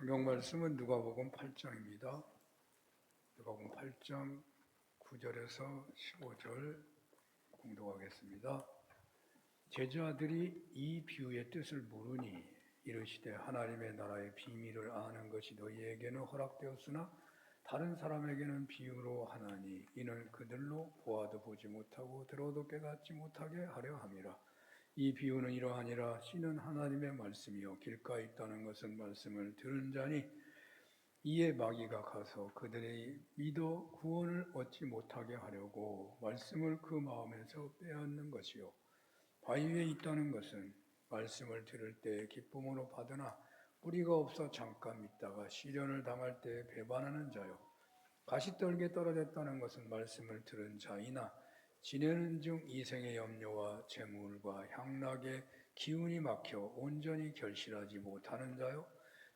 성경 말씀은 누가복음 8장입니다. 누가복음 8장 9절에서 15절 공독하겠습니다. 제자들이 이 비유의 뜻을 물으니 이르시되 하나님의 나라의 비밀을 아는 것이 너희에게는 허락되었으나 다른 사람에게는 비유로 하나니 이는 그들로 보아도 보지 못하고 들어도 깨닫지 못하게 하려 함이라. 이 비유는 이러하니라. 씨는 하나님의 말씀이요 길가에 있다는 것은 말씀을 들은 자니 이에 마귀가 가서 그들의 믿어 구원을 얻지 못하게 하려고 말씀을 그 마음에서 빼앗는 것이요 바위 위에 있다는 것은 말씀을 들을 때 기쁨으로 받으나 뿌리가 없어 잠깐 믿다가 시련을 당할 때 배반하는 자요 가시떨기에 떨어졌다는 것은 말씀을 들은 자이나 지내는 중 이생의 염려와 재물과 향락의 기운이 막혀 온전히 결실하지 못하는 자요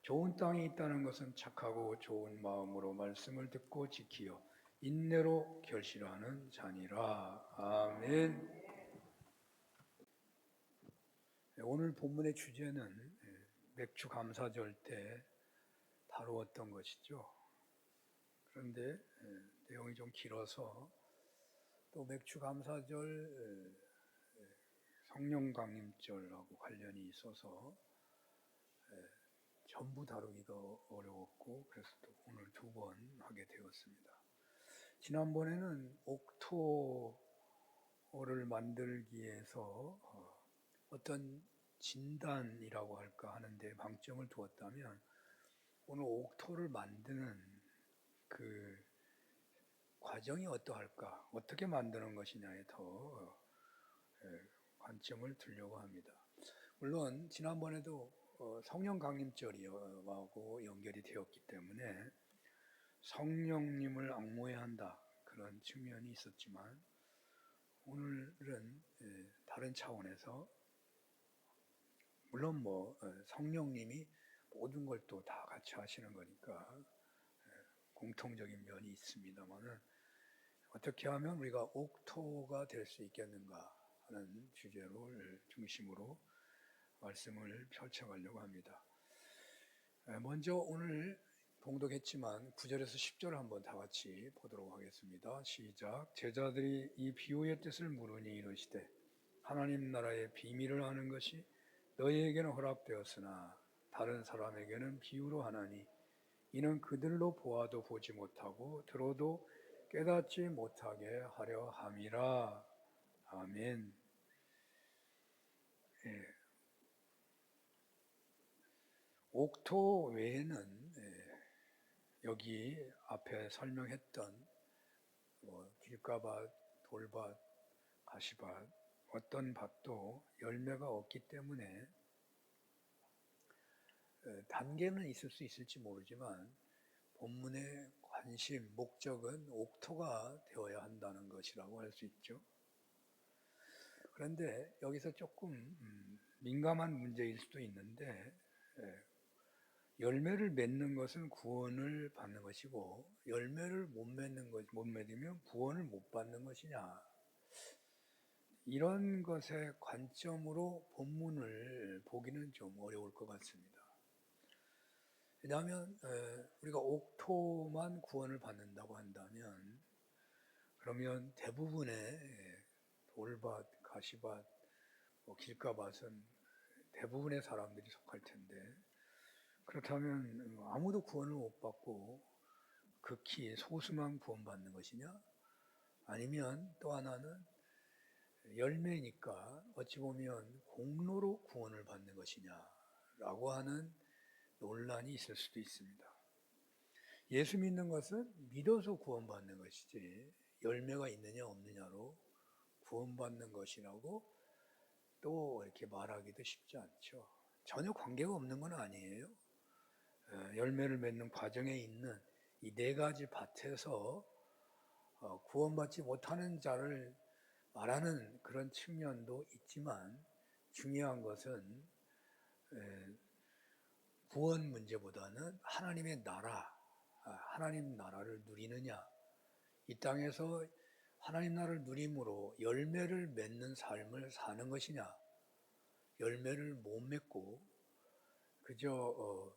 좋은 땅이 있다는 것은 착하고 좋은 마음으로 말씀을 듣고 지키어 인내로 결실하는 자니라. 아멘. 오늘 본문의 주제는 맥주 감사절 때 다루었던 것이죠. 그런데 내용이 좀 길어서 또 맥주 감사절 성령 강림절하고 관련이 있어서 전부 다루기가 어려웠고 그래서 또 오늘 2번 하게 되었습니다. 지난번에는 옥토를 만들기 위해서 어떤 진단이라고 할까 하는데 방점을 두었다면 오늘 옥토를 만드는 그 과정이 어떠할까, 어떻게 만드는 것이냐에 더 관점을 두려고 합니다. 물론 지난번에도 성령 강림절하고 연결이 되었기 때문에 성령님을 앙모해야 한다 그런 측면이 있었지만 오늘은 다른 차원에서 물론 성령님이 모든 걸 또 다 같이 하시는 거니까 공통적인 면이 있습니다만은 어떻게 하면 우리가 옥토가 될 수 있겠는가 하는 주제를 중심으로 말씀을 펼쳐가려고 합니다. 먼저 오늘 봉독했지만 9절에서 10절을 한번 다 같이 보도록 하겠습니다. 시작. 제자들이 이 비유의 뜻을 물으니 이르시되 하나님 나라의 비밀을 아는 것이 너희에게는 허락되었으나 다른 사람에게는 비유로 하나니 이는 그들로 보아도 보지 못하고 들어도 깨닫지 못하게 하려 함이라. 아멘. 옥토 외에는 여기 앞에 설명했던 길가밭, 돌밭, 가시밭 어떤 밭도 열매가 없기 때문에 단계는 있을 수 있을지 모르지만 본문의 관심, 목적은 옥토가 되어야 한다는 것이라고 할 수 있죠. 그런데 여기서 조금 민감한 문제일 수도 있는데 열매를 맺는 것은 구원을 받는 것이고 열매를 못 맺으면 구원을 못 받는 것이냐, 이런 것의 관점으로 본문을 보기는 좀 어려울 것 같습니다. 왜냐하면 우리가 옥토만 구원을 받는다고 한다면 그러면 대부분의 돌밭, 가시밭, 길가밭은 대부분의 사람들이 속할 텐데 그렇다면 아무도 구원을 못 받고 극히 소수만 구원받는 것이냐? 아니면 또 하나는 열매니까 어찌 보면 공로로 구원을 받는 것이냐라고 하는 논란이 있을 수도 있습니다. 예수 믿는 것은 믿어서 구원받는 것이지 열매가 있느냐 없느냐로 구원받는 것이라고 또 이렇게 말하기도 쉽지 않죠. 전혀 관계가 없는 건 아니에요. 열매를 맺는 과정에 있는 이 4가지 밭에서 구원받지 못하는 자를 말하는 그런 측면도 있지만 중요한 것은 구원 문제보다는 하나님의 나라, 하나님 나라를 누리느냐, 이 땅에서 하나님 나라를 누림으로 열매를 맺는 삶을 사는 것이냐, 열매를 못 맺고 그저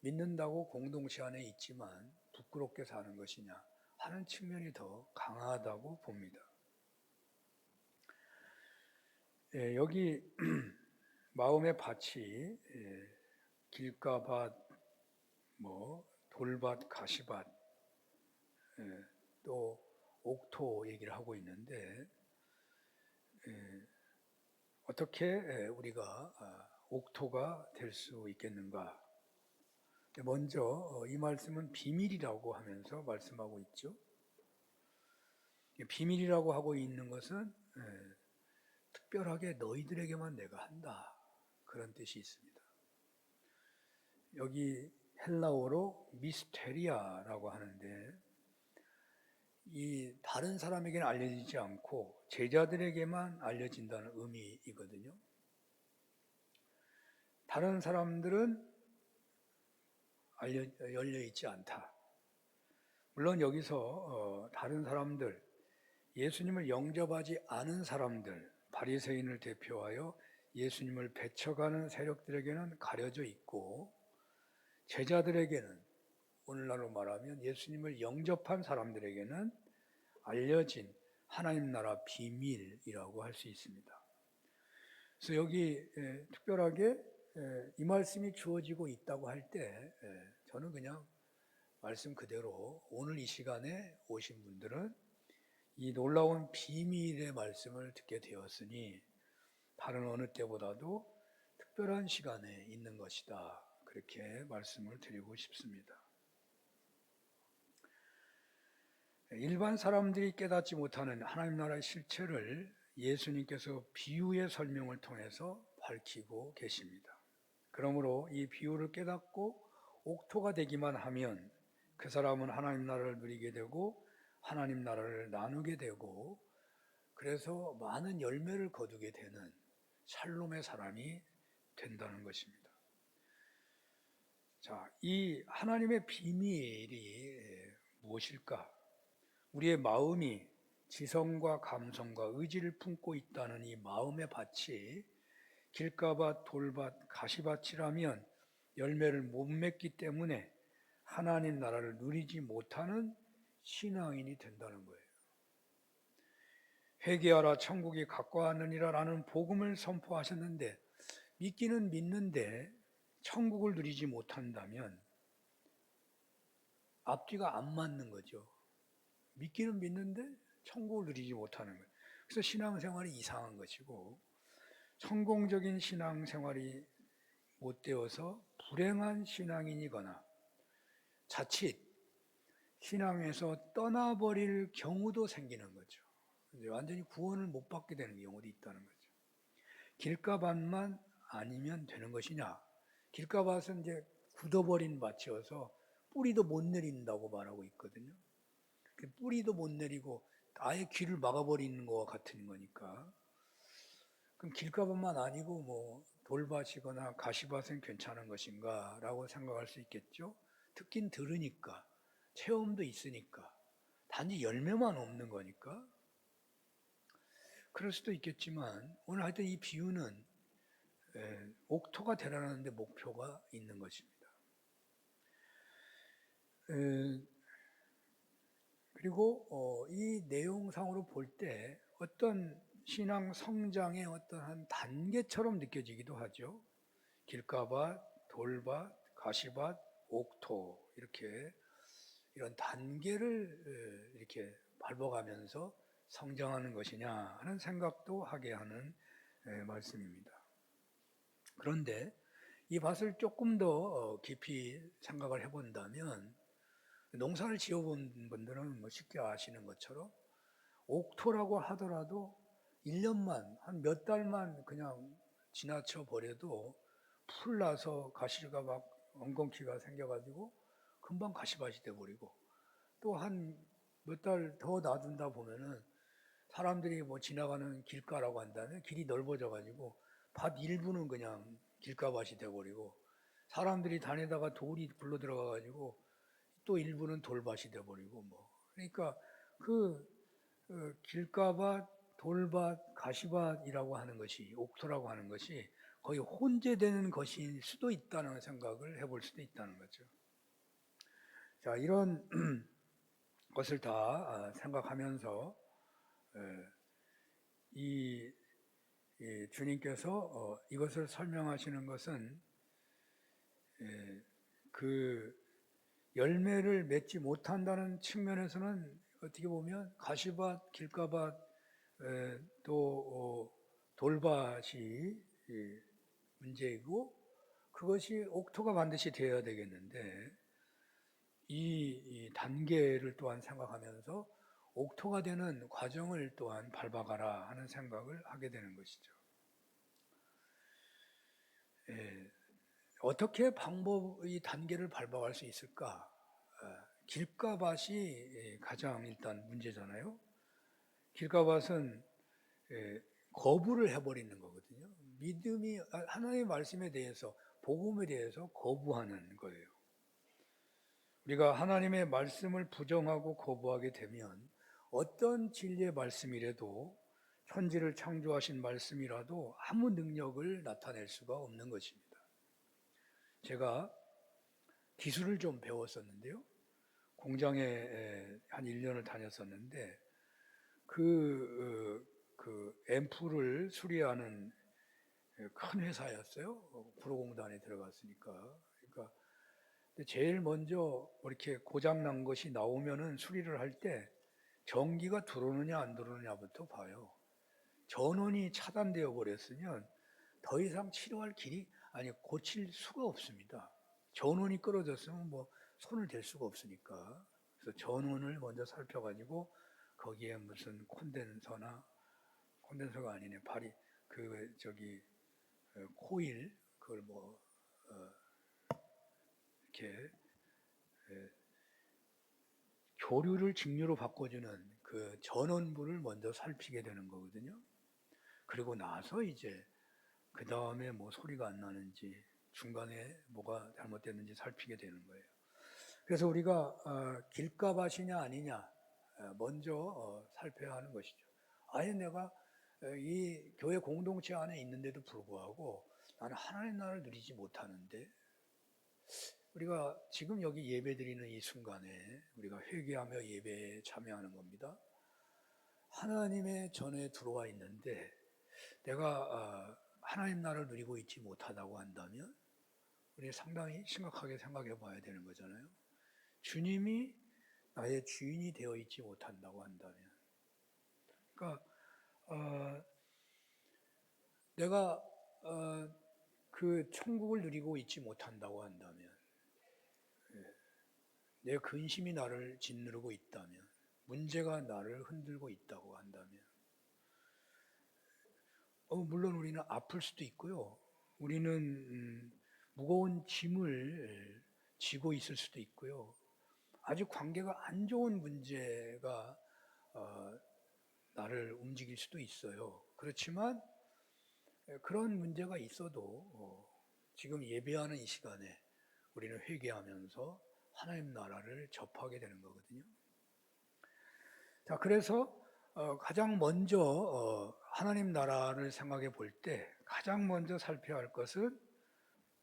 믿는다고 공동체 안에 있지만 부끄럽게 사는 것이냐 하는 측면이 더 강하다고 봅니다. 여기 마음의 밭이 길가밭, 돌밭, 가시밭, 또 옥토 얘기를 하고 있는데 어떻게 우리가 옥토가 될 수 있겠는가? 먼저 이 말씀은 비밀이라고 하면서 말씀하고 있죠. 비밀이라고 하고 있는 것은 특별하게 너희들에게만 내가 한다. 그런 뜻이 있습니다. 여기 헬라어로 미스테리아라고 하는데 이 다른 사람에게는 알려지지 않고 제자들에게만 알려진다는 의미이거든요. 다른 사람들은 열려 있지 않다. 물론 여기서 다른 사람들, 예수님을 영접하지 않은 사람들, 바리새인을 대표하여 예수님을 배척하는 세력들에게는 가려져 있고 제자들에게는 오늘날로 말하면 예수님을 영접한 사람들에게는 알려진 하나님 나라 비밀이라고 할 수 있습니다. 그래서 여기 특별하게 이 말씀이 주어지고 있다고 할 때 저는 그냥 말씀 그대로 오늘 이 시간에 오신 분들은 이 놀라운 비밀의 말씀을 듣게 되었으니 다른 어느 때보다도 특별한 시간에 있는 것이다. 그렇게 말씀을 드리고 싶습니다. 일반 사람들이 깨닫지 못하는 하나님 나라의 실체를 예수님께서 비유의 설명을 통해서 밝히고 계십니다. 그러므로 이 비유를 깨닫고 옥토가 되기만 하면 그 사람은 하나님 나라를 누리게 되고 하나님 나라를 나누게 되고 그래서 많은 열매를 거두게 되는 샬롬의 사람이 된다는 것입니다. 자, 이 하나님의 비밀이 무엇일까? 우리의 마음이 지성과 감성과 의지를 품고 있다는 이 마음의 밭이 길가밭, 돌밭, 가시밭이라면 열매를 못 맺기 때문에 하나님 나라를 누리지 못하는 신앙인이 된다는 거예요. 회개하라 천국이 가까웠느니라 라는 복음을 선포하셨는데 믿기는 믿는데 천국을 누리지 못한다면 앞뒤가 안 맞는 거죠. 믿기는 믿는데 천국을 누리지 못하는 거예요. 그래서 신앙생활이 이상한 것이고 성공적인 신앙생활이 못 되어서 불행한 신앙인이거나 자칫 신앙에서 떠나버릴 경우도 생기는 거죠. 완전히 구원을 못 받게 되는 경우도 있다는 거죠. 길가밭만 아니면 되는 것이냐? 길가밭은 이제 굳어버린 밭이어서 뿌리도 못 내린다고 말하고 있거든요. 뿌리도 못 내리고 아예 길을 막아버리는 것과 같은 거니까. 그럼 길가밭만 아니고 돌밭이거나 가시밭은 괜찮은 것인가? 라고 생각할 수 있겠죠. 듣긴 들으니까, 체험도 있으니까, 단지 열매만 없는 거니까. 그럴 수도 있겠지만 오늘 하여튼 이 비유는 옥토가 되라는 데 목표가 있는 것입니다. 그리고 이 내용상으로 볼 때 어떤 신앙 성장의 어떠한 단계처럼 느껴지기도 하죠. 길가밭, 돌밭, 가시밭, 옥토 이렇게 이런 단계를 이렇게 밟아가면서 성장하는 것이냐 하는 생각도 하게 하는 말씀입니다. 그런데 이 밭을 조금 더 깊이 생각을 해본다면 농사를 지어본 분들은 쉽게 아시는 것처럼 옥토라고 하더라도 1년만 한 몇 달만 그냥 지나쳐 버려도 풀나서 가시가 막 엉겅퀴가 생겨가지고 금방 가시밭이 돼버리고 또 한 몇 달 더 놔둔다 보면은 사람들이 지나가는 길가라고 한다면 길이 넓어져가지고 밭 일부는 그냥 길가밭이 돼버리고 사람들이 다니다가 돌이 굴러 들어가가지고 또 일부는 돌밭이 돼버리고 그러니까 길가밭, 돌밭, 가시밭이라고 하는 것이 옥토라고 하는 것이 거의 혼재되는 것일 수도 있다는 생각을 해볼 수도 있다는 거죠. 자, 이런 것을 다 생각하면서 이 주님께서 이것을 설명하시는 것은 그 열매를 맺지 못한다는 측면에서는 어떻게 보면 가시밭, 길가밭, 또 돌밭이 문제이고 그것이 옥토가 반드시 되어야 되겠는데 이 단계를 또한 생각하면서 옥토가 되는 과정을 또한 밟아가라 하는 생각을 하게 되는 것이죠. 어떻게 이 단계를 밟아갈 수 있을까? 길가밭이 가장 일단 문제잖아요. 길가밭은 거부를 해버리는 거거든요. 믿음이 하나님의 말씀에 대해서 복음에 대해서 거부하는 거예요. 우리가 하나님의 말씀을 부정하고 거부하게 되면 어떤 진리의 말씀이라도 천지를 창조하신 말씀이라도 아무 능력을 나타낼 수가 없는 것입니다. 제가 기술을 좀 배웠었는데요. 공장에 한 1년을 다녔었는데 그 앰프를 수리하는 큰 회사였어요. 구로공단에 들어갔으니까. 그러니까 제일 먼저 이렇게 고장 난 것이 나오면은 수리를 할 때 전기가 들어오느냐 안 들어오느냐부터 봐요. 전원이 차단되어 버렸으면 더 이상 치료할 길이 고칠 수가 없습니다. 전원이 끊어졌으면 뭐 손을 댈 수가 없으니까. 그래서 전원을 먼저 살펴가지고 거기에 무슨 콘덴서가 아니네, 코일 그걸 이렇게 교류를 직류로 바꿔주는 그 전원부를 먼저 살피게 되는 거거든요. 그리고 나서 이제 그 다음에 뭐 소리가 안 나는지 중간에 뭐가 잘못됐는지 살피게 되는 거예요. 그래서 우리가 길가밭이냐 아니냐 먼저 살펴야 하는 것이죠. 아예 내가 이 교회 공동체 안에 있는데도 불구하고 나는 하나님 나라를 누리지 못하는데, 우리가 지금 여기 예배 드리는 이 순간에 우리가 회개하며 예배에 참여하는 겁니다. 하나님의 전에 들어와 있는데 내가 하나님 나라를 누리고 있지 못하다고 한다면 우리 상당히 심각하게 생각해 봐야 되는 거잖아요. 주님이 나의 주인이 되어 있지 못한다고 한다면, 그러니까 내가 그 천국을 누리고 있지 못한다고 한다면, 내 근심이 나를 짓누르고 있다면, 문제가 나를 흔들고 있다고 한다면, 물론 우리는 아플 수도 있고요. 우리는 무거운 짐을 지고 있을 수도 있고요. 아주 관계가 안 좋은 문제가 나를 움직일 수도 있어요. 그렇지만 그런 문제가 있어도 지금 예배하는 이 시간에 우리는 회개하면서 하나님 나라를 접하게 되는 거거든요. 자, 그래서 가장 먼저 하나님 나라를 생각해 볼 때 가장 먼저 살펴야 할 것은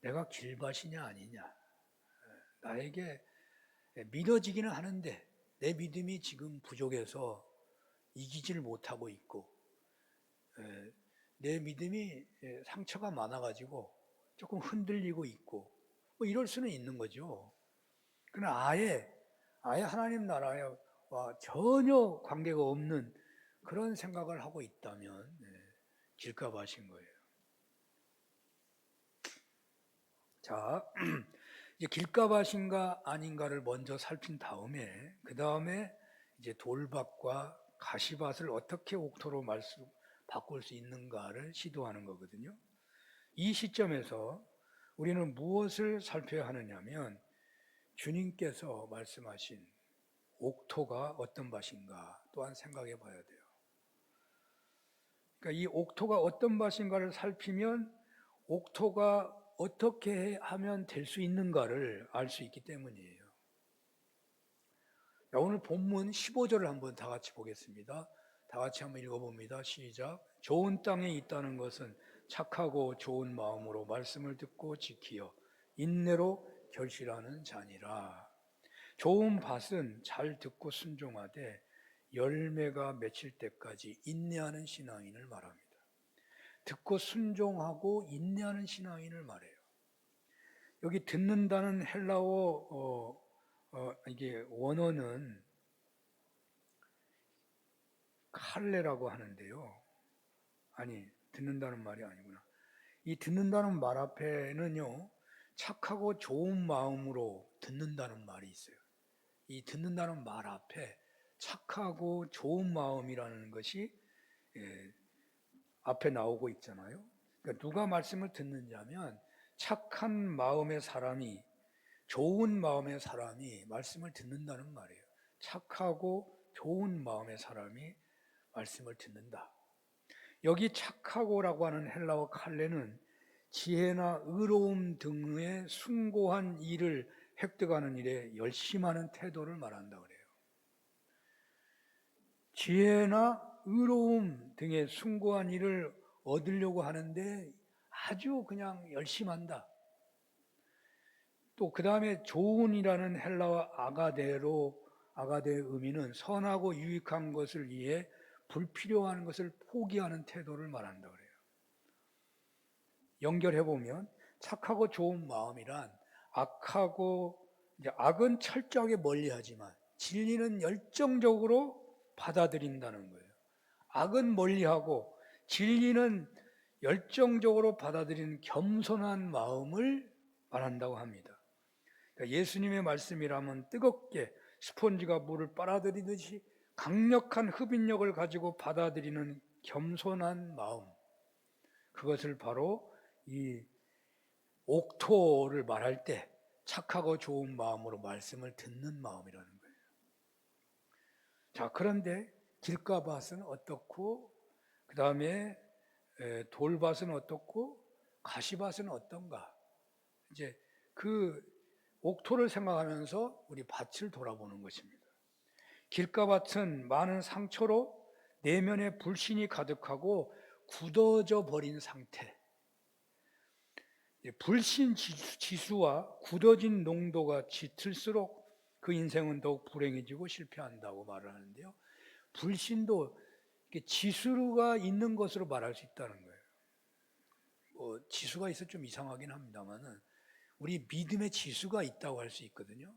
내가 길밭이냐 아니냐. 나에게 믿어지기는 하는데 내 믿음이 지금 부족해서 이기지를 못하고 있고, 내 믿음이 상처가 많아가지고 조금 흔들리고 있고 뭐 이럴 수는 있는 거죠. 그러나 아예 하나님 나라와 전혀 관계가 없는 그런 생각을 하고 있다면 길가밭인 거예요. 자, 이제 길가밭인가 아닌가를 먼저 살핀 다음에 그 다음에 이제 돌밭과 가시밭을 어떻게 옥토로 바꿀 수 있는가를 시도하는 거거든요. 이 시점에서 우리는 무엇을 살펴야 하느냐면 주님께서 말씀하신 옥토가 어떤 밭인가 또한 생각해 봐야 돼요. 그러니까 이 옥토가 어떤 밭인가를 살피면 옥토가 어떻게 하면 될 수 있는가를 알 수 있기 때문이에요. 오늘 본문 15절을 한번 다 같이 보겠습니다. 다 같이 한번 읽어봅니다. 시작. 좋은 땅에 있다는 것은 착하고 좋은 마음으로 말씀을 듣고 지키어 인내로 결실하는 자니라. 좋은 밭은 잘 듣고 순종하되 열매가 맺힐 때까지 인내하는 신앙인을 말합니다. 듣고 순종하고 인내하는 신앙인을 말해요. 여기 듣는다는 헬라어 이게 원어는 칼레라고 하는데요. 아니, 듣는다는 말이 아니구나. 이 듣는다는 말 앞에는요, 착하고 좋은 마음으로 듣는다는 말이 있어요. 이 듣는다는 말 앞에 착하고 좋은 마음이라는 것이 앞에 나오고 있잖아요. 그러니까 누가 말씀을 듣느냐면 착한 마음의 사람이, 좋은 마음의 사람이 말씀을 듣는다는 말이에요. 착하고 좋은 마음의 사람이 말씀을 듣는다. 여기 착하고라고 하는 헬라어 칼레는 지혜나 의로움 등의 숭고한 일을 획득하는 일에 열심하는 태도를 말한다 그래요. 지혜나 의로움 등의 숭고한 일을 얻으려고 하는데 아주 그냥 열심한다. 또 그 다음에 좋은이라는 헬라어 아가데의 의미는 선하고 유익한 것을 위해 불필요한 것을 포기하는 태도를 말한다 그래요. 연결해 보면 착하고 좋은 마음이란 악은 철저하게 멀리하지만 진리는 열정적으로 받아들인다는 거예요. 악은 멀리하고 진리는 열정적으로 받아들이는 겸손한 마음을 말한다고 합니다. 그러니까 예수님의 말씀이라면 뜨겁게 스폰지가 물을 빨아들이듯이 강력한 흡인력을 가지고 받아들이는 겸손한 마음, 그것을 바로 이 옥토를 말할 때 착하고 좋은 마음으로 말씀을 듣는 마음이라는 거예요. 자, 그런데 길가밭은 어떻고, 그 다음에 돌밭은 어떻고, 가시밭은 어떤가? 이제 그 옥토를 생각하면서 우리 밭을 돌아보는 것입니다. 길가밭은 많은 상처로 내면에 불신이 가득하고 굳어져 버린 상태. 불신 지수와 굳어진 농도가 짙을수록 그 인생은 더욱 불행해지고 실패한다고 말을 하는데요. 불신도 지수가 있는 것으로 말할 수 있다는 거예요. 지수가 있어 좀 이상하긴 합니다만은 우리 믿음의 지수가 있다고 할 수 있거든요.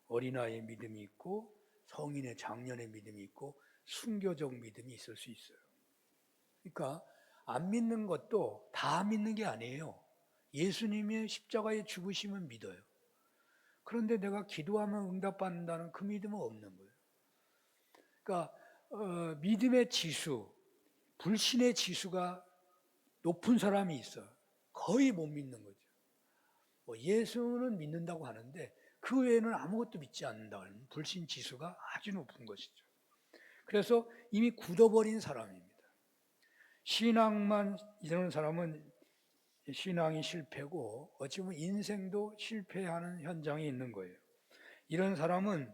어린아이의 믿음이 있고 성인의 장년의 믿음이 있고 순교적 믿음이 있을 수 있어요. 그러니까 안 믿는 것도 다 믿는 게 아니에요. 예수님의 십자가의 죽으심은 믿어요. 그런데 내가 기도하면 응답받는다는 그 믿음은 없는 거예요. 그러니까 믿음의 지수, 불신의 지수가 높은 사람이 있어. 거의 못 믿는 거죠. 예수는 믿는다고 하는데 그 외에는 아무것도 믿지 않는다는 불신 지수가 아주 높은 것이죠. 그래서 이미 굳어버린 사람입니다. 신앙만 이러는 사람은 신앙이 실패고 어찌 보면 인생도 실패하는 현장에 있는 거예요. 이런 사람은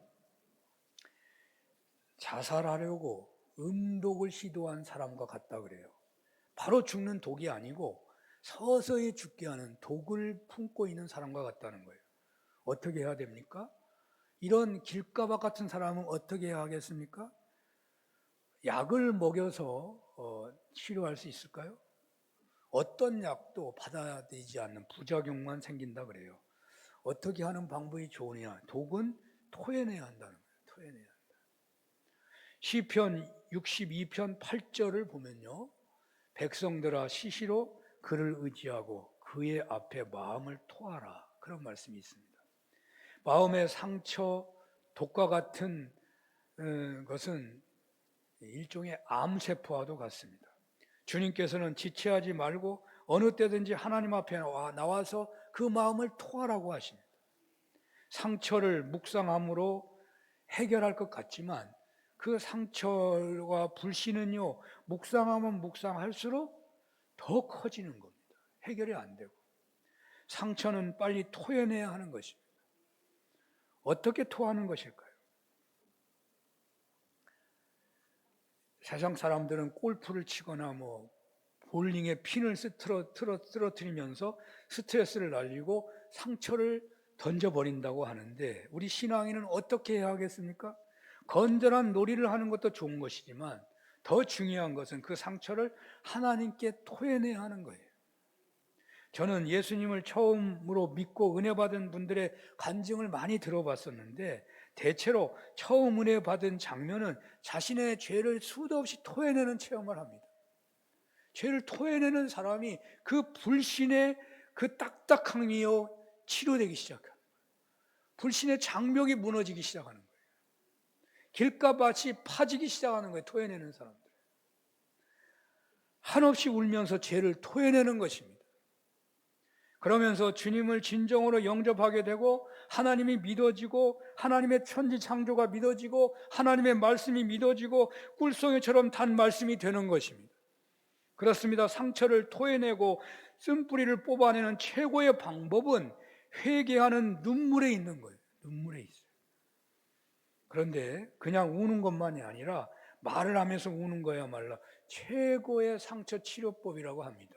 자살하려고 음독을 시도한 사람과 같다 그래요. 바로 죽는 독이 아니고 서서히 죽게 하는 독을 품고 있는 사람과 같다는 거예요. 어떻게 해야 됩니까? 이런 길가밭 같은 사람은 어떻게 해야 하겠습니까? 약을 먹여서 치료할 수 있을까요? 어떤 약도 받아들이지 않는 부작용만 생긴다 그래요. 어떻게 하는 방법이 좋으냐? 독은 토해내야 한다는 거예요. 토해내야 한다. 시편 62편 8절을 보면요. 백성들아 시시로 그를 의지하고 그의 앞에 마음을 토하라. 그런 말씀이 있습니다. 마음의 상처, 독과 같은 것은 일종의 암세포와도 같습니다. 주님께서는 지체하지 말고 어느 때든지 하나님 앞에 나와서 그 마음을 토하라고 하십니다. 상처를 묵상함으로 해결할 것 같지만 그 상처와 불신은요, 묵상하면 묵상할수록 더 커지는 겁니다. 해결이 안 되고. 상처는 빨리 토해내야 하는 것입니다. 어떻게 토하는 것일까요? 세상 사람들은 골프를 치거나 볼링에 핀을 쓰러뜨리면서 스트레스를 날리고 상처를 던져버린다고 하는데, 우리 신앙인은 어떻게 해야 하겠습니까? 건전한 놀이를 하는 것도 좋은 것이지만 더 중요한 것은 그 상처를 하나님께 토해내야 하는 거예요. 저는 예수님을 처음으로 믿고 은혜 받은 분들의 간증을 많이 들어봤었는데, 대체로 처음 은혜 받은 장면은 자신의 죄를 수도 없이 토해내는 체험을 합니다. 죄를 토해내는 사람이 그 불신의 그 딱딱함이요 치료되기 시작합니다. 불신의 장벽이 무너지기 시작하는 거예요. 길가밭이 파지기 시작하는 거예요. 토해내는 사람들. 한없이 울면서 죄를 토해내는 것입니다. 그러면서 주님을 진정으로 영접하게 되고 하나님이 믿어지고 하나님의 천지 창조가 믿어지고 하나님의 말씀이 믿어지고 꿀송이처럼 단 말씀이 되는 것입니다. 그렇습니다. 상처를 토해내고 쓴뿌리를 뽑아내는 최고의 방법은 회개하는 눈물에 있는 거예요. 눈물에 있어요. 그런데 그냥 우는 것만이 아니라 말을 하면서 우는 거야말로 최고의 상처 치료법이라고 합니다.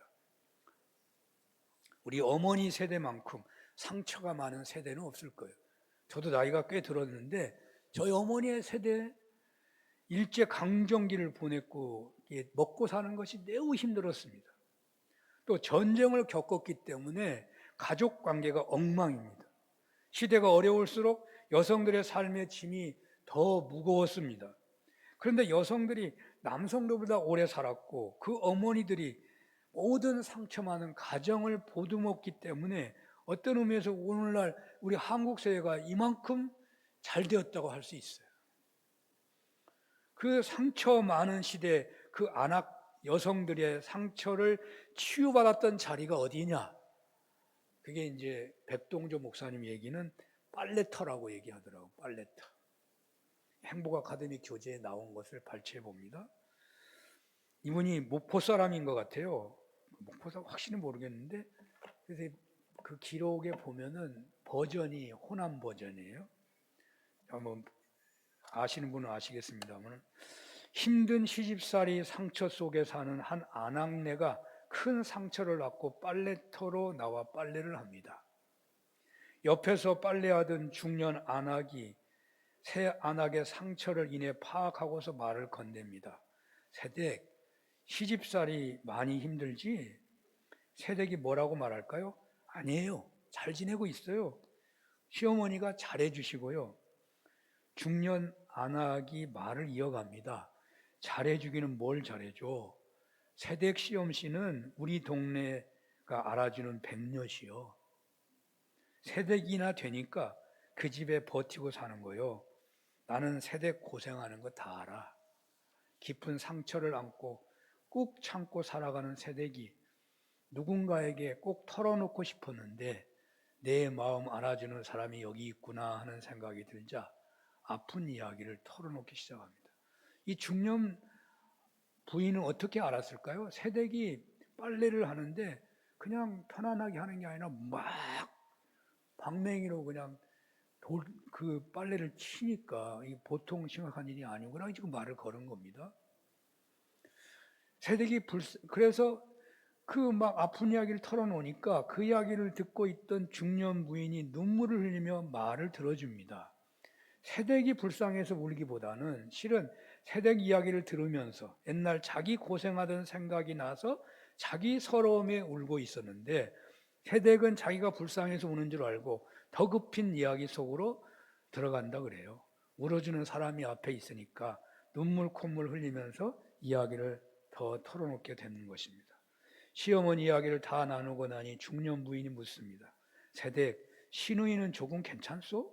우리 어머니 세대만큼 상처가 많은 세대는 없을 거예요. 저도 나이가 꽤 들었는데 저희 어머니의 세대 일제 강점기를 보냈고 먹고 사는 것이 매우 힘들었습니다. 또 전쟁을 겪었기 때문에 가족 관계가 엉망입니다. 시대가 어려울수록 여성들의 삶의 짐이 더 무거웠습니다. 그런데 여성들이 남성들보다 오래 살았고 그 어머니들이 모든 상처 많은 가정을 보듬었기 때문에 어떤 의미에서 오늘날 우리 한국 사회가 이만큼 잘 되었다고 할 수 있어요. 그 상처 많은 시대 그 안악 여성들의 상처를 치유받았던 자리가 어디냐? 그게 이제 백동조 목사님 얘기는 빨래터라고 얘기하더라고요. 빨래터. 행복 아카데미 교재에 나온 것을 발췌해 봅니다. 이분이 목포 사람인 것 같아요. 목포 사람 확실히 모르겠는데, 그래서 그 기록에 보면은 버전이 호남 버전이에요. 한번 아시는 분은 아시겠습니다만, 힘든 시집살이 상처 속에 사는 한 아낙네가 큰 상처를 안고 빨래터로 나와 빨래를 합니다. 옆에서 빨래하던 중년 아낙이 새 아낙의 상처를 인해 파악하고서 말을 건넵니다. 새댁, 시집살이 많이 힘들지? 새댁이 뭐라고 말할까요? 아니에요. 잘 지내고 있어요. 시어머니가 잘해주시고요. 중년 아낙이 말을 이어갑니다. 잘해주기는 뭘 잘해줘? 새댁 시엄씨는 우리 동네가 알아주는 백녀시요. 새댁이나 되니까 그 집에 버티고 사는 거요. 나는 새댁 고생하는 거 다 알아. 깊은 상처를 안고 꾹 참고 살아가는 새댁이 누군가에게 꼭 털어놓고 싶었는데 내 마음 알아주는 사람이 여기 있구나 하는 생각이 들자 아픈 이야기를 털어놓기 시작합니다. 이 중년 부인은 어떻게 알았을까요? 새댁이 빨래를 하는데 그냥 편안하게 하는 게 아니라 막 방맹이로 그냥 그 빨래를 치니까 이 보통 심각한 일이 아니구나 지금 말을 걸은 겁니다. 새댁이 그래서 그 막 아픈 이야기를 털어놓으니까 그 이야기를 듣고 있던 중년 부인이 눈물을 흘리며 말을 들어줍니다. 새댁이 불쌍해서 울기보다는 실은 새댁 이야기를 들으면서 옛날 자기 고생하던 생각이 나서 자기 서러움에 울고 있었는데 새댁은 자기가 불쌍해서 우는 줄 알고 더 급힌 이야기 속으로 들어간다 그래요. 울어주는 사람이 앞에 있으니까 눈물 콧물 흘리면서 이야기를 더 털어놓게 되는 것입니다. 시어머니 이야기를 다 나누고 나니 중년 부인이 묻습니다. 새댁, 시누이는 조금 괜찮소?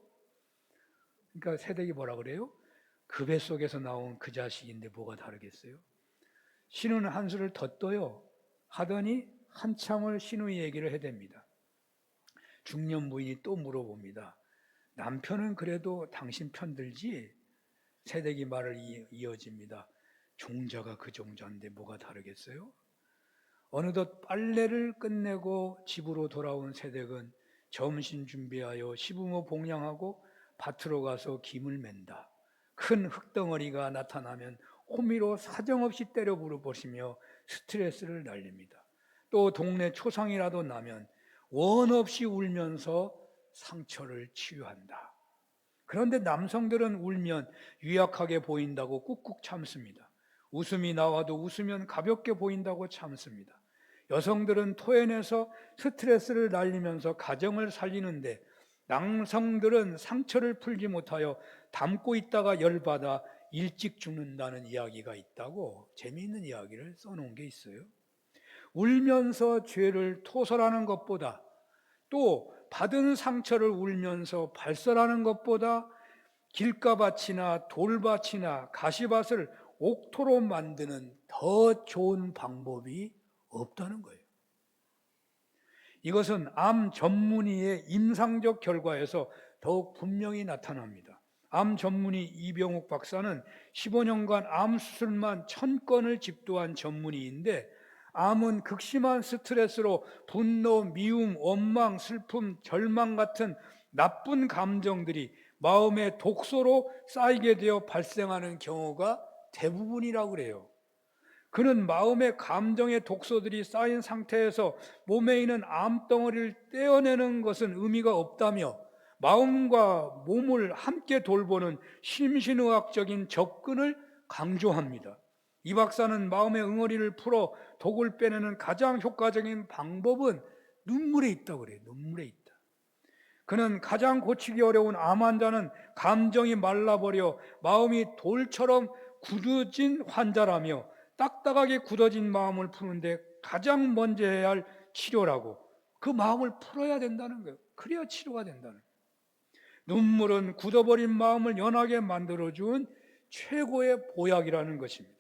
그러니까 새댁이 뭐라 그래요? 그 뱃속에서 나온 그 자식인데 뭐가 다르겠어요? 시누는 한수를 더 떠요. 하더니 한참을 시누이 얘기를 해댑니다. 중년 부인이 또 물어봅니다. 남편은 그래도 당신 편들지? 새댁이 말을 이어집니다. 종자가 그 종자인데 뭐가 다르겠어요? 어느덧 빨래를 끝내고 집으로 돌아온 새댁은 점심 준비하여 시부모 봉양하고 밭으로 가서 김을 맨다. 큰 흙덩어리가 나타나면 호미로 사정없이 때려 물어보시며 스트레스를 날립니다. 또 동네 초상이라도 나면 원 없이 울면서 상처를 치유한다. 그런데 남성들은 울면 유약하게 보인다고 꾹꾹 참습니다. 웃음이 나와도 웃으면 가볍게 보인다고 참습니다. 여성들은 토해내서 스트레스를 날리면서 가정을 살리는데 남성들은 상처를 풀지 못하여 담고 있다가 열받아 일찍 죽는다는 이야기가 있다고 재미있는 이야기를 써놓은 게 있어요. 울면서 죄를 토설하는 것보다 또 받은 상처를 울면서 발설하는 것보다 길가밭이나 돌밭이나 가시밭을 옥토로 만드는 더 좋은 방법이 없다는 거예요. 이것은 암 전문의의 임상적 결과에서 더욱 분명히 나타납니다. 암 전문의 이병욱 박사는 15년간 암 수술만 1000건을 집도한 전문의인데 암은 극심한 스트레스로 분노, 미움, 원망, 슬픔, 절망 같은 나쁜 감정들이 마음의 독소로 쌓이게 되어 발생하는 경우가 대부분이라고 그래요. 그는 마음의 감정의 독소들이 쌓인 상태에서 몸에 있는 암덩어리를 떼어내는 것은 의미가 없다며 마음과 몸을 함께 돌보는 심신의학적인 접근을 강조합니다. 이 박사는 마음의 응어리를 풀어 독을 빼내는 가장 효과적인 방법은 눈물에 있다고 그래요. 눈물에 있다. 그는 가장 고치기 어려운 암 환자는 감정이 말라버려 마음이 돌처럼 굳어진 환자라며 딱딱하게 굳어진 마음을 푸는데 가장 먼저 해야 할 치료라고, 그 마음을 풀어야 된다는 거예요. 그래야 치료가 된다는 거예요. 눈물은 굳어버린 마음을 연하게 만들어준 최고의 보약이라는 것입니다.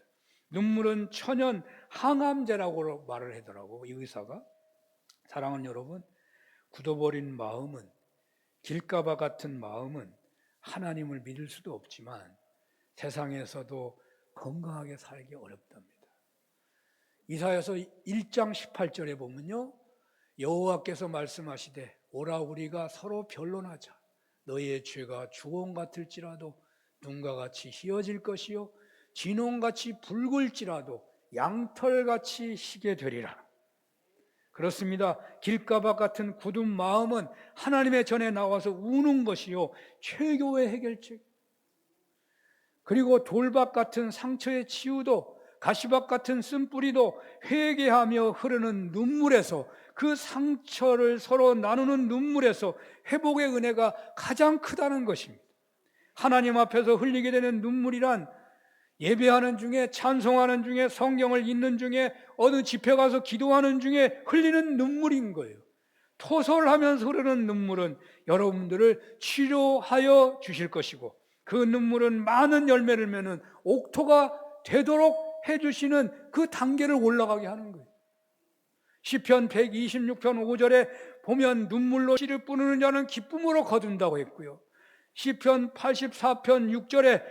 눈물은 천연 항암제라고 말을 하더라고, 이 의사가. 사랑하는 여러분, 굳어버린 마음은, 길가바 같은 마음은 하나님을 믿을 수도 없지만 세상에서도 건강하게 살기 어렵답니다. 이사야서 1장 18절에 보면요, 여호와께서 말씀하시되 오라 우리가 서로 변론하자. 너희의 죄가 주홍 같을지라도 눈과 같이 희어질 것이요 진홍같이 붉을지라도 양털같이 희게 되리라. 그렇습니다. 길가박 같은 굳은 마음은 하나님의 전에 나와서 우는 것이요 최고의 해결책. 그리고 돌밭 같은 상처의 치유도, 가시밭 같은 쓴뿌리도 회개하며 흐르는 눈물에서, 그 상처를 서로 나누는 눈물에서 회복의 은혜가 가장 크다는 것입니다. 하나님 앞에서 흘리게 되는 눈물이란 예배하는 중에, 찬송하는 중에, 성경을 읽는 중에, 어느 집회 가서 기도하는 중에 흘리는 눈물인 거예요. 토설하면서 흐르는 눈물은 여러분들을 치료하여 주실 것이고, 그 눈물은 많은 열매를 맺는 옥토가 되도록 해주시는 그 단계를 올라가게 하는 거예요. 시편 126편 5절에 보면 눈물로 씨를 뿌리는 자는 기쁨으로 거둔다고 했고요. 시편 84편 6절에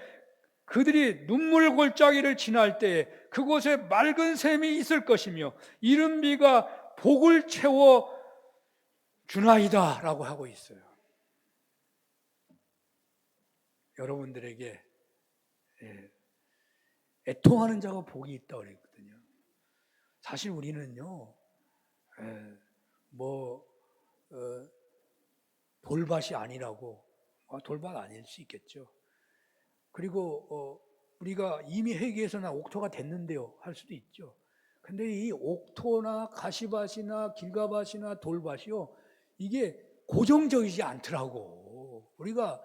그들이 눈물 골짜기를 지날 때에 그곳에 맑은 샘이 있을 것이며 이른 비가 복을 채워 주나이다 라고 하고 있어요. 여러분들에게 애통하는 자가 복이 있다고 그랬거든요. 사실 우리는요, 돌밭이 아니라고, 돌밭 아닐 수 있겠죠. 그리고 우리가 이미 회개해서 나 옥토가 됐는데요 할 수도 있죠. 근데 이 옥토나 가시밭이나 길가밭이나 돌밭이요, 이게 고정적이지 않더라고. 우리가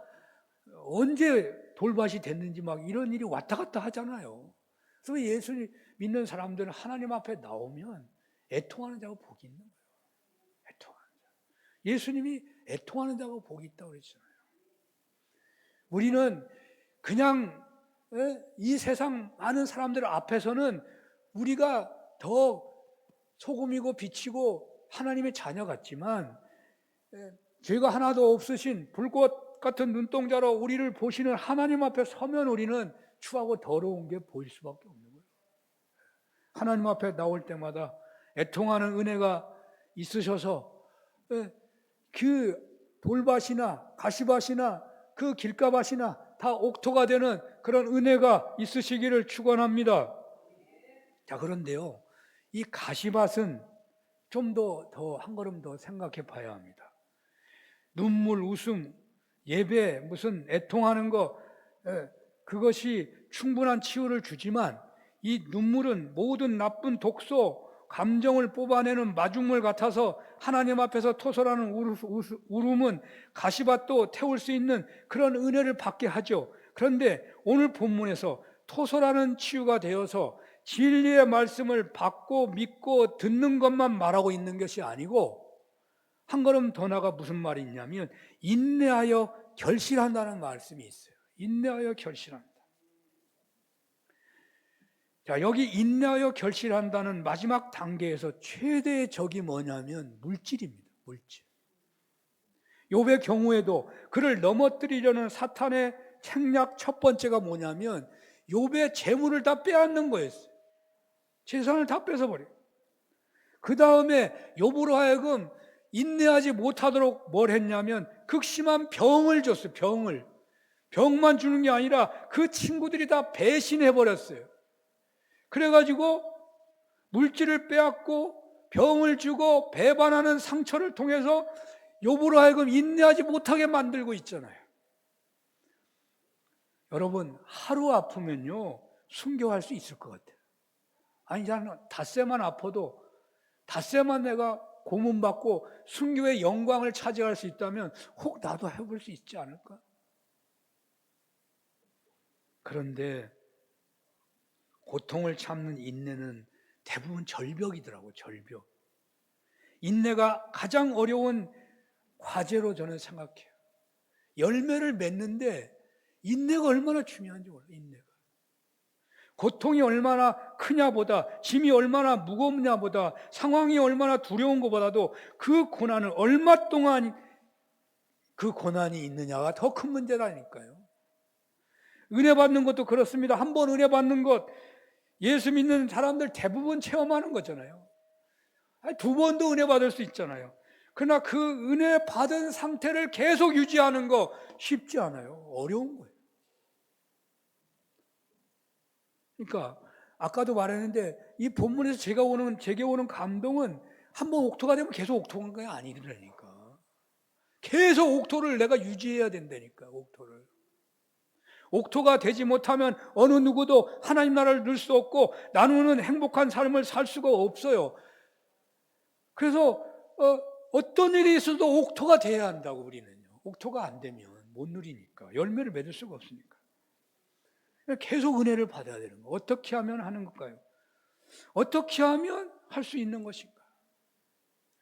언제 돌밭이 됐는지 막 이런 일이 왔다 갔다 하잖아요. 그래서 예수 믿는 사람들은 하나님 앞에 나오면 애통하는 자가 복이 있는 거예요. 애통하는 자. 예수님이 애통하는 자가 복이 있다고 그랬잖아요. 우리는 그냥 이 세상 많은 사람들 앞에서는 우리가 더 소금이고 빛이고 하나님의 자녀 같지만, 죄가 하나도 없으신 불꽃 같은 눈동자로 우리를 보시는 하나님 앞에 서면 우리는 추하고 더러운 게 보일 수밖에 없는 거예요. 하나님 앞에 나올 때마다 애통하는 은혜가 있으셔서 그 돌밭이나 가시밭이나 그 길가밭이나 다 옥토가 되는 그런 은혜가 있으시기를 축원합니다. 자, 그런데요, 이 가시밭은 좀 더 한 걸음 더 생각해 봐야 합니다. 눈물, 웃음, 예배, 무슨 애통하는 거, 그것이 충분한 치유를 주지만 이 눈물은 모든 나쁜 독소, 감정을 뽑아내는 마중물 같아서 하나님 앞에서 토설하는 울음은 가시밭도 태울 수 있는 그런 은혜를 받게 하죠. 그런데 오늘 본문에서 토설하는 치유가 되어서 진리의 말씀을 받고 믿고 듣는 것만 말하고 있는 것이 아니고 한 걸음 더 나가 무슨 말이 있냐면 인내하여 결실한다는 말씀이 있어요. 인내하여 결실한다. 자, 여기 인내하여 결실한다는 마지막 단계에서 최대의 적이 뭐냐면 물질입니다. 물질. 욥의 경우에도 그를 넘어뜨리려는 사탄의 책략 첫 번째가 뭐냐면 욥의 재물을 다 빼앗는 거였어요. 재산을 다 뺏어버려요. 그 다음에 욥으로 하여금 인내하지 못하도록 뭘 했냐면 극심한 병을 줬어요. 병만 주는 게 아니라 그 친구들이 다 배신해버렸어요. 그래가지고 물질을 빼앗고 병을 주고 배반하는 상처를 통해서 욥으로 하여금 인내하지 못하게 만들고 있잖아요. 여러분, 하루 아프면요 순교할 수 있을 것 같아요. 아니, 나는 닷새만 아파도 닷새만 내가 고문받고 순교의 영광을 차지할 수 있다면 혹 나도 해볼 수 있지 않을까? 그런데 고통을 참는 인내는 대부분 절벽이더라고요. 절벽. 인내가 가장 어려운 과제로 저는 생각해요. 열매를 맺는데 인내가 얼마나 중요한지 몰라요. 인내가. 고통이 얼마나 크냐보다, 짐이 얼마나 무겁냐보다, 상황이 얼마나 두려운 것보다도 그 고난을 얼마 동안 그 고난이 있느냐가 더 큰 문제라니까요. 은혜 받는 것도 그렇습니다. 한 번 은혜 받는 것, 예수 믿는 사람들 대부분 체험하는 거잖아요. 두 번도 은혜 받을 수 있잖아요. 그러나 그 은혜 받은 상태를 계속 유지하는 거 쉽지 않아요. 어려운 거예요. 그러니까 아까도 말했는데 이 본문에서 제게 오는 감동은 한번 옥토가 되면 계속 옥토인 게 아니라니까. 계속 옥토를 내가 유지해야 된다니까. 옥토가 되지 못하면 어느 누구도 하나님 나라를 누릴 수 없고 나누는 행복한 삶을 살 수가 없어요. 그래서 어떤 일이 있어도 옥토가 돼야 한다고 우리는요. 옥토가 안 되면 못 누리니까 열매를 맺을 수가 없으니까. 계속 은혜를 받아야 되는 거예요. 어떻게 하면 하는 걸까요? 어떻게 하면 할 수 있는 것인가?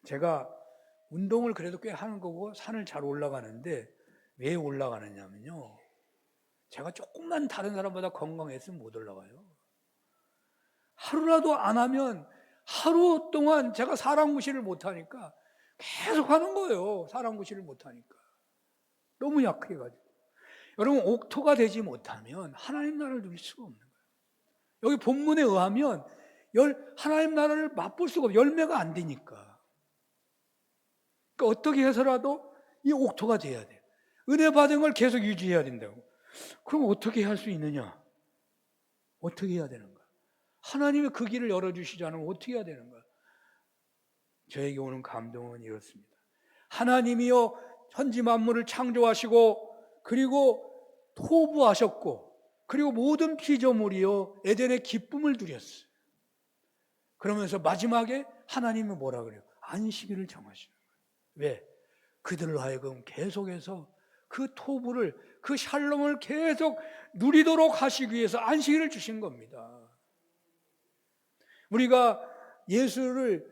제가 운동을 그래도 꽤 하는 거고 산을 잘 올라가는데 왜 올라가느냐면요. 제가 조금만 다른 사람보다 건강했으면 못 올라가요. 하루라도 안 하면 하루 동안 제가 사람 무시를 못하니까 계속 하는 거예요. 사람 무시를 못하니까. 너무 약해가지고. 여러분, 옥토가 되지 못하면 하나님 나라를 누릴 수가 없는 거예요. 여기 본문에 의하면 하나님 나라를 맛볼 수가 없어요. 열매가 안 되니까. 그러니까 어떻게 해서라도 이 옥토가 돼야 돼요. 은혜 받은 걸 계속 유지해야 된다고. 그럼 어떻게 할 수 있느냐? 어떻게 해야 되는가? 하나님이 그 길을 열어주시지 않으면 어떻게 해야 되는가? 저에게 오는 감동은 이렇습니다. 하나님이요 천지 만물을 창조하시고 그리고 토부하셨고 그리고 모든 피조물이요 에덴의 기쁨을 누렸어요. 그러면서 마지막에 하나님은 뭐라 그래요? 안식일을 정하시는 거예요. 왜? 그들로 하여금 계속해서 그 토부를 그 샬롬을 계속 누리도록 하시기 위해서 안식일을 주신 겁니다. 우리가 예수를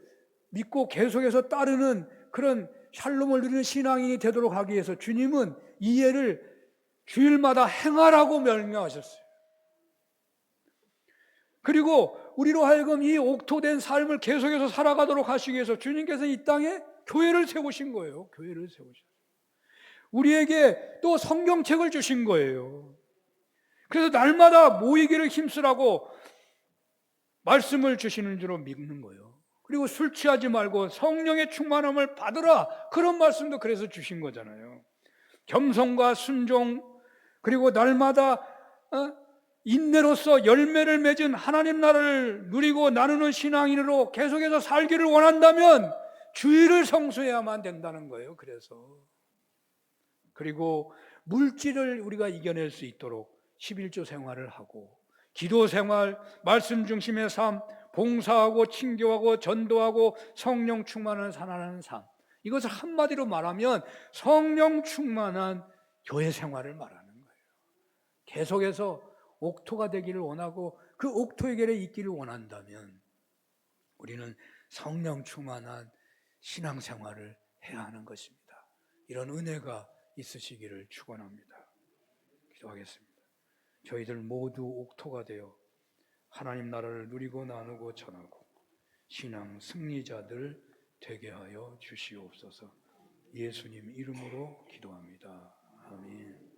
믿고 계속해서 따르는 그런 샬롬을 누리는 신앙인이 되도록 하기 위해서 주님은 이 예를 주일마다 행하라고 명령하셨어요. 그리고 우리로 하여금 이 옥토된 삶을 계속해서 살아가도록 하시기 위해서 주님께서 이 땅에 교회를 세우신 거예요. 교회를 세우셨어요. 우리에게 또 성경책을 주신 거예요. 그래서 날마다 모이기를 힘쓰라고 말씀을 주시는 줄로 믿는 거예요. 그리고 술 취하지 말고 성령의 충만함을 받으라. 그런 말씀도 그래서 주신 거잖아요. 겸손과 순종 그리고 날마다 인내로서 열매를 맺은 하나님 나라를 누리고 나누는 신앙인으로 계속해서 살기를 원한다면 주의를 성수해야만 된다는 거예요. 그리고 물질을 우리가 이겨낼 수 있도록 11조 생활을 하고, 기도 생활, 말씀 중심의 삶, 봉사하고 친교하고 전도하고 성령 충만한 살아가는 삶, 이것을 한마디로 말하면 성령 충만한 교회 생활을 말하는 거예요. 계속해서 옥토가 되기를 원하고 그 옥토의 길에 있기를 원한다면 우리는 성령 충만한 신앙생활을 해야 하는 것입니다. 이런 은혜가 있으시기를 축원합니다. 기도하겠습니다. 저희들 모두 옥토가 되어 하나님 나라를 누리고 나누고 전하고 신앙 승리자들 되게 하여 주시옵소서. 예수님 이름으로 기도합니다. 아멘.